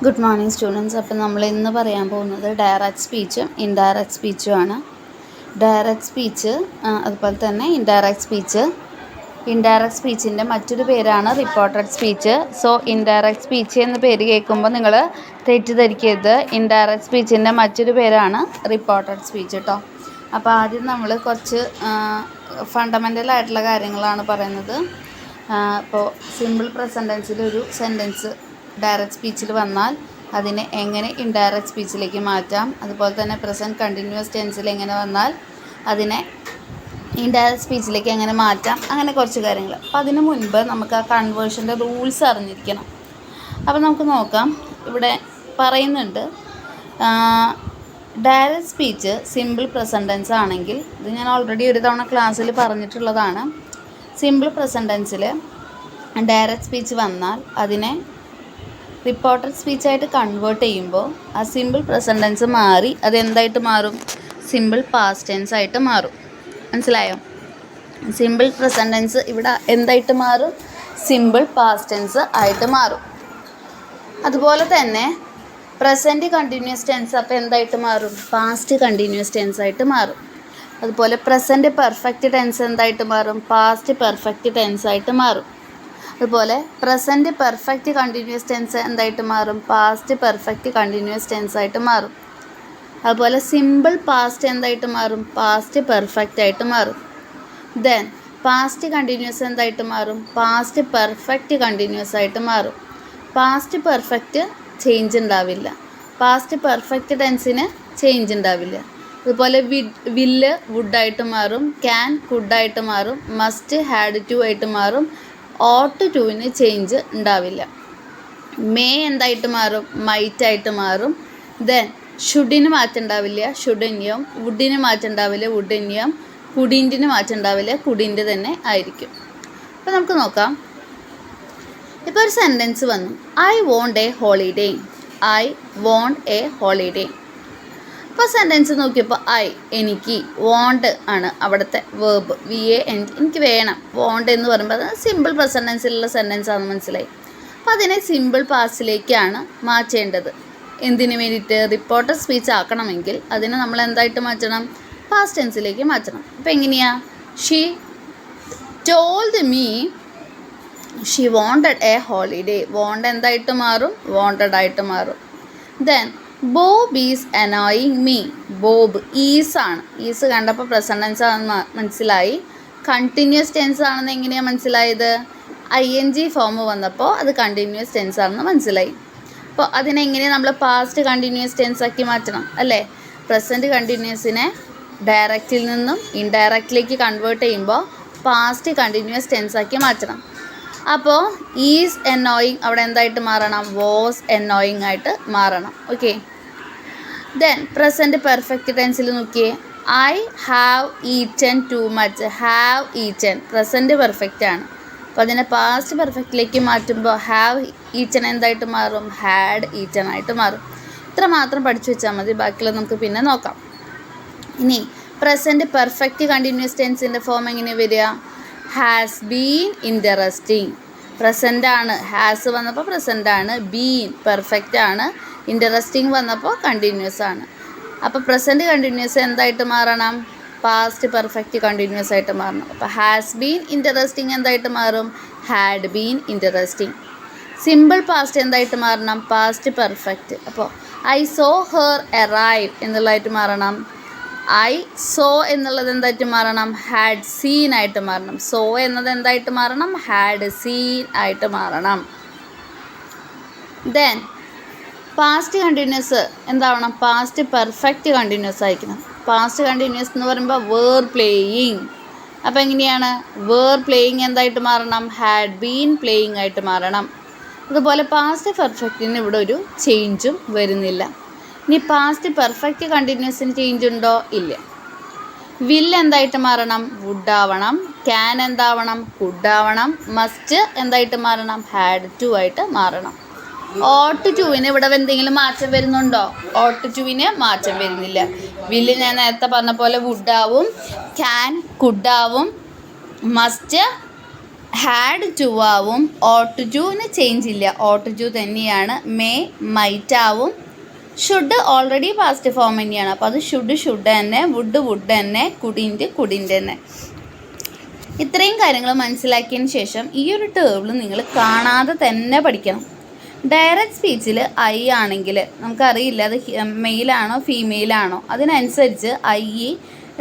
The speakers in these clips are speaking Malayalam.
Good morning students. അപ്പം നമ്മൾ ഇന്ന് പറയാൻ പോകുന്നത് ഡയറക്റ്റ് സ്പീച്ചും ഇൻഡയറക്റ്റ് സ്പീച്ചുമാണ്. ഡയറക്റ്റ് സ്പീച്ച് അതുപോലെ തന്നെ ഇൻഡയറക്റ്റ് സ്പീച്ചിൻ്റെ മറ്റൊരു പേരാണ് reported speech. So indirect speech എന്ന പേര് കേൾക്കുമ്പോൾ നിങ്ങൾ തെറ്റിദ്ധരിക്കരുത്. ഇൻഡയറക്റ്റ് സ്പീച്ചിൻ്റെ മറ്റൊരു പേരാണ് റിപ്പോർട്ടഡ് സ്പീച്ച് കേട്ടോ. അപ്പോൾ ആദ്യം നമ്മൾ കുറച്ച് ഫണ്ടമെൻ്റൽ ആയിട്ടുള്ള കാര്യങ്ങളാണ് പറയുന്നത്. ഇപ്പോൾ സിമ്പിൾ പ്രസൻറ്റ് ടെൻസിലൊരു സെൻറ്റൻസ് ഡയറക്റ്റ് സ്പീച്ചിൽ വന്നാൽ അതിനെ എങ്ങനെ ഇൻഡയറക്റ്റ് സ്പീച്ചിലേക്ക് മാറ്റാം, അതുപോലെ തന്നെ പ്രസൻറ്റ് കണ്ടിന്യൂസ് ടെൻസിൽ എങ്ങനെ വന്നാൽ അതിനെ ഇൻഡയറക്റ്റ് സ്പീച്ചിലേക്ക് എങ്ങനെ മാറ്റാം, അങ്ങനെ കുറച്ച് കാര്യങ്ങൾ. അപ്പോൾ അതിന് മുൻപ് നമുക്ക് ആ കൺവേർഷൻ്റെ റൂൾസ് അറിഞ്ഞിരിക്കണം. അപ്പോൾ നമുക്ക് നോക്കാം. ഇവിടെ പറയുന്നുണ്ട് direct speech simple present tense ആണെങ്കിൽ, ഇത് ഞാൻ ഓൾറെഡി ഒരു തവണ ക്ലാസ്സിൽ പറഞ്ഞിട്ടുള്ളതാണ്. സിമ്പിൾ പ്രസൻറ്റ് ടെൻസിൽ ഡയറക്റ്റ് സ്പീച്ച് വന്നാൽ അതിനെ റിപ്പോർട്ടഡ് സ്പീച്ചായിട്ട് കൺവേർട്ട് ചെയ്യുമ്പോൾ ആ സിമ്പിൾ പ്രസൻറ്റ് ടെൻസ് മാറി അതെന്തായിട്ട് മാറും? സിമ്പിൾ പാസ്റ്റ് ടെൻസ് ആയിട്ട് മാറും. മനസ്സിലായോ? സിമ്പിൾ പ്രസൻറ്റ് ടെൻസ് ഇവിടെ എന്തായിട്ട് മാറും? സിമ്പിൾ പാസ്റ്റ് ടെൻസ് ആയിട്ട് മാറും. അതുപോലെ തന്നെ പ്രസൻറ്റ് കണ്ടിന്യൂസ് ടെൻസ് അപ്പോൾ എന്തായിട്ട് മാറും? പാസ്റ്റ് കണ്ടിന്യൂസ് ടെൻസ് ആയിട്ട് മാറും. അതുപോലെ പ്രസൻറ്റ് പെർഫെക്റ്റ് ടെൻസ് എന്തായിട്ട് മാറും? പാസ്റ്റ് പെർഫെക്റ്റ് ടെൻസ് ആയിട്ട് മാറും. അതുപോലെ പ്രസൻറ്റ് പെർഫെക്റ്റ് കണ്ടിന്യൂസ് ടെൻസ് എന്തായിട്ട് മാറും? പാസ്റ്റ് പെർഫെക്റ്റ് കണ്ടിന്യൂസ് ടെൻസ് ആയിട്ട് മാറും. അതുപോലെ സിമ്പിൾ പാസ്റ്റ് എന്തായിട്ട് മാറും? പാസ്റ്റ് പെർഫെക്റ്റ് ആയിട്ട് മാറും. ദെൻ പാസ്റ്റ് കണ്ടിന്യൂസ് എന്തായിട്ട് മാറും? പാസ്റ്റ് പെർഫെക്റ്റ് കണ്ടിന്യൂസ് ആയിട്ട് മാറും. പാസ്റ്റ് പെർഫെക്റ്റ് ചേഞ്ച് ഉണ്ടാവില്ല. പാസ്റ്റ് പെർഫെക്റ്റ് ടെൻസിന് ചേഞ്ച് ഉണ്ടാവില്ല. അതുപോലെ വില്ല് വുഡായിട്ട് മാറും. ക്യാൻ കുഡായിട്ട് മാറും. മസ്റ്റ് ഹാഡ് ടു ആയിട്ട് മാറും. ഓട്ട് ടുവിന് ചേഞ്ച് ഉണ്ടാവില്ല. മേ എന്തായിട്ട് മാറും? മൈറ്റ് ആയിട്ട് മാറും. ദെൻ ഷുഡിന് മാറ്റം ഉണ്ടാവില്ല. ഷുഡിന്യം. വുഡിന് മാറ്റം ഉണ്ടാവില്ല. വുഡിന്യം. കുഡിൻറ്റിന് മാറ്റം ഉണ്ടാവില്ല. കുഡിൻ്റെ തന്നെ ആയിരിക്കും. അപ്പോൾ നമുക്ക് നോക്കാം. ഇപ്പോൾ ഒരു സെൻറ്റൻസ് വന്നു, I won't A holiday. I won't A holiday. അപ്പോൾ സെൻറ്റൻസ് നോക്കിയപ്പോൾ എനിക്ക്, വോണ്ട് ആണ് അവിടുത്തെ വേർബ്, VANT, എനിക്ക് വേണം. വോണ്ട് എന്ന് പറയുമ്പോൾ അത് സിമ്പിൾ പ്രസൻറ്റ് ടെൻസിലുള്ള സെൻറ്റൻസ് ആണെന്ന് മനസ്സിലായി. അപ്പോൾ അതിനെ സിമ്പിൾ പാസ്റ്റിലേക്കാണ് മാറ്റേണ്ടത്. എന്തിനു വേണ്ടിയിട്ട്? റിപ്പോർട്ടഡ് സ്പീച്ച് ആക്കണമെങ്കിൽ അതിനെ നമ്മൾ എന്തായിട്ട് മാറ്റണം? പാസ്റ്റ് ടെൻസിലേക്ക് മാറ്റണം. അപ്പോൾ എങ്ങനെയാ? She told me she wanted a holiday. Want എന്തായിട്ട് മാറും? വോണ്ടഡ് ആയിട്ട് മാറും. Then Bob is annoying me. Bob is ആണ്. ഈസ് കണ്ടപ്പോൾ പ്രസൻറ്റ് ടെൻസ് ആണെന്ന് മനസ്സിലായി. കണ്ടിന്യൂസ് ടെൻസ് ആണെന്ന് എങ്ങനെയാണ് മനസ്സിലായത്? ING ഫോം വന്നപ്പോൾ അത് കണ്ടിന്യൂസ് ടെൻസ് ആണെന്ന് മനസ്സിലായി. അപ്പോൾ അതിനെങ്ങനെ നമ്മൾ പാസ്റ്റ് കണ്ടിന്യൂസ് ടെൻസ് ആക്കി മാറ്റണം അല്ലേ? പ്രസൻറ്റ് കണ്ടിന്യൂസിനെ ഡയറക്റ്റിൽ നിന്നും ഇൻഡയറക്റ്റിലേക്ക് കൺവേർട്ട് ചെയ്യുമ്പോൾ പാസ്റ്റ് കണ്ടിന്യൂസ് ടെൻസ് ആക്കി മാറ്റണം. അപ്പോൾ ഈസ് അനോയിങ് അവിടെ എന്തായിട്ട് മാറണം? വാസ് അനോയിങ് ആയിട്ട് മാറണം. ഓക്കെ. ദെൻ പ്രസൻറ്റ് പെർഫെക്റ്റ് ടെൻസിൽ നോക്കിയേ, I have eaten too much. Have eaten present perfect ആണ്. അപ്പോൾ അതിനെ പാസ്റ്റ് പെർഫെക്റ്റിലേക്ക് മാറ്റുമ്പോൾ ഹാവ് ഈറ്റൻ എന്തായിട്ട് മാറും? ഹാഡ് ഈറ്റൻ ആയിട്ട് മാറും. ഇത്ര മാത്രം പഠിച്ചു വെച്ചാൽ മതി, ബാക്കിയുള്ള നമുക്ക് പിന്നെ നോക്കാം. ഇനി പ്രസൻറ്റ് പെർഫെക്റ്റ് കണ്ടിന്യൂസ് ടെൻസിൻ്റെ ഫോം എങ്ങനെ വരിക? Has been interesting. പ്രസൻ്റ് ആണ്. ഹാസ് വന്നപ്പോൾ പ്രസൻ്റ് ആണ്. ബീൻ പെർഫെക്റ്റ് ആണ്. ഇൻറ്ററസ്റ്റിംഗ് വന്നപ്പോൾ കണ്ടിന്യൂസ് ആണ്. അപ്പോൾ പ്രസൻറ്റ് കണ്ടിന്യൂസ് എന്തായിട്ട് മാറണം? പാസ്റ്റ് പെർഫെക്റ്റ് കണ്ടിന്യൂസ് ആയിട്ട് മാറണം. അപ്പോൾ ഹാസ് ബീൻ ഇൻറ്ററസ്റ്റിംഗ് എന്തായിട്ട് മാറും? Had been interesting. Simple past എന്തായിട്ട് മാറണം? Past perfect. അപ്പോൾ ഐ സോ ഹെർ അറൈവ് എന്നുള്ളതായിട്ട് മാറണം. ഐ സോ എന്നുള്ളത് എന്തായിട്ട് മാറണം? ഹാഡ് സീൻ ആയിട്ട് മാറണം. സോ എന്നത് എന്തായിട്ട് മാറണം? ഹാഡ് സീൻ ആയിട്ട് മാറണം. ദെൻ പാസ്റ്റ് കണ്ടിന്യൂസ് എന്താവണം? പാസ്റ്റ് പെർഫെക്റ്റ് കണ്ടിന്യൂസ് ആയിരിക്കണം. പാസ്റ്റ് കണ്ടിന്യൂസ് എന്ന് പറയുമ്പോൾ വേർ പ്ലേയിങ്. അപ്പോൾ എങ്ങനെയാണ്? വേർ പ്ലേയിങ് എന്തായിട്ട് മാറണം? ഹാഡ് ബീൻ പ്ലേയിങ് ആയിട്ട് മാറണം. അതുപോലെ പാസ്റ്റ് പെർഫെക്റ്റിന് ഇവിടെ ഒരു ചേഞ്ചും വരുന്നില്ല. ഇനി പാസ്റ്റ് പെർഫെക്റ്റ് കണ്ടിന്യൂസിന് ചേഞ്ച് ഉണ്ടോ? ഇല്ല. വിൽ എന്തായിട്ട് മാറണം? വുഡ് ആവണം. ക്യാൻ എന്താവണം? കുഡ് ആവണം. മസ്റ്റ് എന്തായിട്ട് മാറണം? ഹാഡ് ടു ആയിട്ട് മാറണം. ഓട്ട് ടുവിന് ഇവിടെ എന്തെങ്കിലും മാറ്റം വരുന്നുണ്ടോ? ഓട്ട് ടുവിന് മാറ്റം വരുന്നില്ല. വില്ല് ഞാൻ നേരത്തെ പറഞ്ഞ പോലെ വുഡ് ആവും. ക്യാൻ കുഡ് ആവും. മസ്റ്റ് ഹാഡ് ടു ആവും. ഓട്ട് ടുവിന് ചേഞ്ച് ഇല്ല, ഓട്ട് ടു തന്നെയാണ്. മേ മൈറ്റ് ആവും. ഷുഡ് ഓൾറെഡി പാസ്റ്റ് ഫോം തന്നെയാണ്, അപ്പോൾ അത് ഷുഡ് തന്നെ. വുഡ് തന്നെ. കുഡിൻ്റെ തന്നെ. ഇത്രയും കാര്യങ്ങൾ മനസ്സിലാക്കിയതിന് ശേഷം ഈ ഒരു ടേബിൾ നിങ്ങൾ കാണാതെ തന്നെ പഠിക്കണം. ഡയറക്റ്റ് സ്പീച്ചിൽ ഐ ആണെങ്കിൽ നമുക്കറിയില്ല അത് മെയിലാണോ ഫീമെയിലാണോ, അതിനനുസരിച്ച് ഐ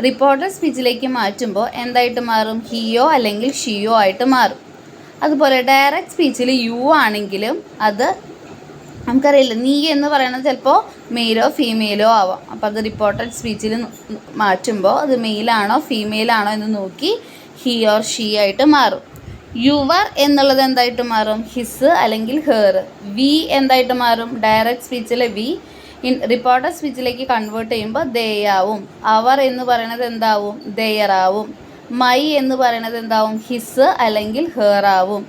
റിപ്പോർട്ടർ സ്പീച്ചിലേക്ക് മാറ്റുമ്പോൾ എന്തായിട്ട് മാറും? ഹിയോ അല്ലെങ്കിൽ ഷിയോ ആയിട്ട് മാറും. അതുപോലെ ഡയറക്റ്റ് സ്പീച്ചിൽ യു ആണെങ്കിലും അത് നമുക്കറിയില്ല, നീ എന്ന് പറയുന്നത് ചിലപ്പോൾ മെയിലോ ഫീമെയിലോ ആവാം. അപ്പോൾ അത് റിപ്പോർട്ടഡ് സ്പീച്ചിൽ മാറ്റുമ്പോൾ അത് മെയിലാണോ ഫീമെയിലാണോ എന്ന് നോക്കി ഹി ഓർ ഷീ ആയിട്ട് മാറും. യുവർ എന്നുള്ളത് എന്തായിട്ട് മാറും? ഹിസ് അല്ലെങ്കിൽ ഹെർ. വി എന്തായിട്ട് മാറും? ഡയറക്റ്റ് സ്പീച്ചിലെ വി റിപ്പോർട്ടർ സ്പീച്ചിലേക്ക് കൺവേർട്ട് ചെയ്യുമ്പോൾ ദേ ആവും. അവർ എന്ന് പറയുന്നത് എന്താവും? ദെയർ ആവും. മൈ എന്ന് പറയുന്നത് എന്താവും? ഹിസ് അല്ലെങ്കിൽ ഹെർ ആവും.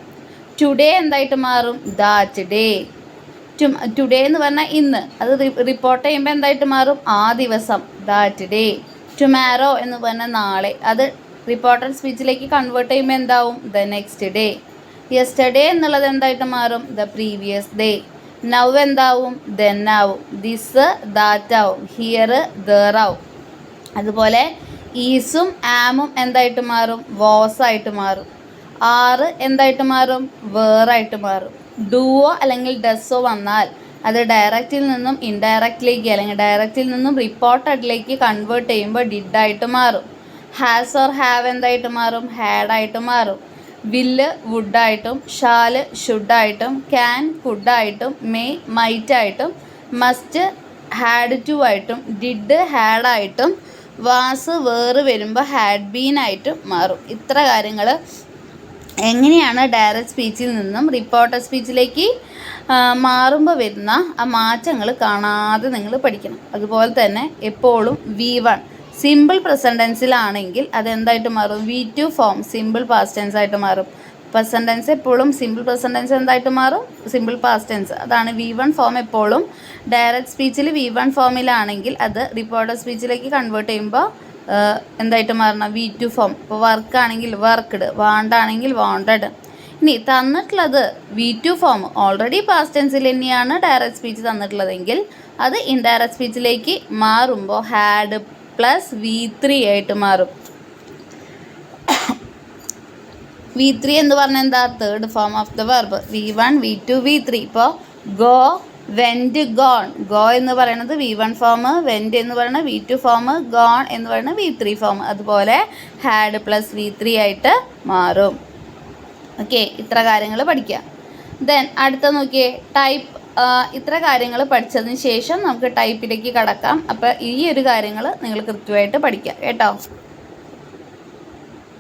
ടുഡേ എന്തായിട്ട് മാറും? That day. ടുഡേ എന്ന് പറഞ്ഞാൽ ഇന്ന്, അത് റിപ്പോർട്ട് ചെയ്യുമ്പോൾ എന്തായിട്ട് മാറും? ആ ദിവസം, ദാറ്റ് ഡേ. ടുമാരോ എന്ന് പറഞ്ഞാൽ നാളെ, അത് റിപ്പോർട്ടർ സ്പീച്ചിലേക്ക് കൺവേർട്ട് ചെയ്യുമ്പോൾ എന്താവും? The next day. യെസ്റ്റർഡേ എന്നുള്ളത് എന്തായിട്ട് മാറും? The previous day. നൗ എന്താവും? ദെൻ ആവും. ദിസ് ദാറ്റ് ആവും. ഹിയർ ദർ ആവും. അതുപോലെ ഈസും ആമും എന്തായിട്ട് മാറും? വാസ് ആയിട്ട് മാറും. ആറ് എന്തായിട്ട് മാറും? വേറായിട്ട് മാറും. ഡൂവോ അല്ലെങ്കിൽ ഡസ്സോ വന്നാൽ അത് ഡയറക്റ്റിൽ നിന്നും ഇൻഡയറക്റ്റിലേക്ക് അല്ലെങ്കിൽ ഡയറക്റ്റിൽ നിന്നും റിപ്പോർട്ടഡിലേക്ക് കൺവേർട്ട് ചെയ്യുമ്പോൾ ഡിഡായിട്ട് മാറും. ഹാസ് ഓർ ഹാവ് എന്തായിട്ട് മാറും? ഹാഡായിട്ട് മാറും. വില്ല് വുഡായിട്ടും, ഷാല് ഷുഡായിട്ടും, ക്യാൻ കുഡായിട്ടും, മേ മൈറ്റായിട്ടും, മസ്റ്റ് ഹാഡ് ടു ആയിട്ടും, ഡിഡ് ഹാഡായിട്ടും, വാസ് വേറ് വരുമ്പോൾ ഹാഡ് ബീനായിട്ടും മാറും. ഇത്ര കാര്യങ്ങൾ എങ്ങനെയാണ് ഡയറക്റ്റ് സ്പീച്ചിൽ നിന്നും റിപ്പോർട്ടർ സ്പീച്ചിലേക്ക് മാറുമ്പോൾ വരുന്ന ആ മാറ്റങ്ങൾ കാണാതെ നിങ്ങൾ പഠിക്കണം. അതുപോലെ തന്നെ എപ്പോഴും V1 സിമ്പിൾ പ്രസൻറ്റ് ടെൻസിലാണെങ്കിൽ അതെന്തായിട്ട് മാറും? V2 form simple past tense ആയിട്ട് മാറും. പ്രസൻറ്റ് ടെൻസ് എപ്പോഴും സിമ്പിൾ പ്രസൻറ്റ് ടെൻസ് എന്തായിട്ട് മാറും? Simple past tense. അതാണ് V1 ഫോം. എപ്പോഴും ഡയറക്റ്റ് സ്പീച്ചിൽ V1 ഫോമിലാണെങ്കിൽ അത് റിപ്പോർട്ടർ സ്പീച്ചിലേക്ക് കൺവേർട്ട് ചെയ്യുമ്പോൾ എന്തായിട്ട് മാറണം? V2 form. ഇപ്പോൾ വർക്ക് ആണെങ്കിൽ വർക്ക്ഡ്, വാണ്ടാണെങ്കിൽ വാണ്ടഡ്. ഇനി തന്നിട്ടുള്ളത് V2 ഫോം ഓൾറെഡി പാസ്റ്റ് ടെൻസിൽ തന്നെയാണ് ഡയറക്റ്റ് സ്പീച്ച് തന്നിട്ടുള്ളതെങ്കിൽ അത് ഇൻഡയറക്റ്റ് സ്പീച്ചിലേക്ക് മാറുമ്പോൾ ഹാഡ് പ്ലസ് V3 ആയിട്ട് മാറും. V3 എന്ന് പറഞ്ഞാൽ എന്താ? Third form of the verb. V1 V2 V3. ഇപ്പോൾ ഗോ വെൻറ്റ് ഗോൺ. ഗോ എന്ന് പറയുന്നത് V1 ഫോം, വെൻറ്റ് എന്ന് പറയുന്നത് V2 ഫോം, ഗോൺ എന്ന് പറയുന്നത് V3 ഫോം. അതുപോലെ ഹാഡ് പ്ലസ് V3 ആയിട്ട് മാറും. ഓക്കെ, ഇത്ര കാര്യങ്ങൾ പഠിക്കുക. ദെൻ അടുത്ത നോക്കിയേ, ടൈപ്പ്. ഇത്ര കാര്യങ്ങൾ പഠിച്ചതിന് ശേഷം നമുക്ക് ടൈപ്പിലേക്ക് കടക്കാം. അപ്പോൾ ഈ ഒരു കാര്യങ്ങൾ നിങ്ങൾ കൃത്യമായിട്ട് പഠിക്കുക കേട്ടോ.